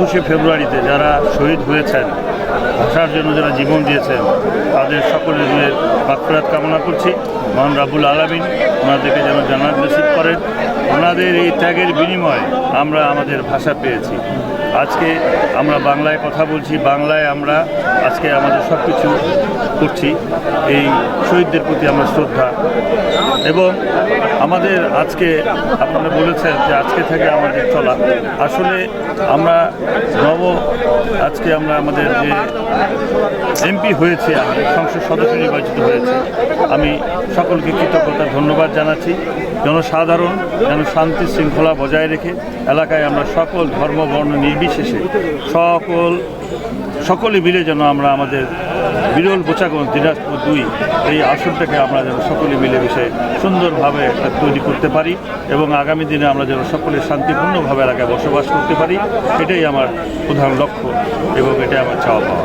21শে ফেব্রুয়ারিতে যারা শহীদ হয়েছেন, ভাষার জন্য যারা জীবন দিয়েছেন, তাদের সকলের মাগফিরাত কামনা করছি। মহান রাব্বুল আলামিন ওনাদেরকে যেন জান্নাত নসিব করেন। ওনাদের এই ত্যাগের বিনিময়ে আমরা আমাদের ভাষা পেয়েছি। আজকে আমরা বাংলায় কথা বলছি, বাংলায় আমরা আজকে আমাদের সব কিছু করছি। এই শহীদদের প্রতি আমরা শ্রদ্ধা, এবং আমাদের আজকে আপনারা বলেছেন যে আজকে থেকে আমাদের চলা, আসলে আমরা আজকে আমরা আমাদের যে এমপি হয়েছে, আমি সংসদ সদস্য নির্বাচিত হয়েছে, আমি সকলকে কৃতজ্ঞতা ধন্যবাদ জানাচ্ছি। জনসাধারণ যেন শান্তি শৃঙ্খলা বজায় রেখে এলাকায় আমরা সকল ধর্ম বর্ণ নির্বিশেষে সকলে মিলে যেন আমরা আমাদের বিরল বোচাগঞ্জ দিনাজপুর 2 এই আসনটাকে আমরা যেন সকলে মিলেমিশে সুন্দরভাবে তৈরি করতে পারি, এবং আগামী দিনে আমরা যেন সকলে শান্তিপূর্ণভাবে এলাকায় বসবাস করতে পারি। এটাই আমার প্রধান লক্ষ্য এবং এটাই আমার চাওয়া পাওয়া।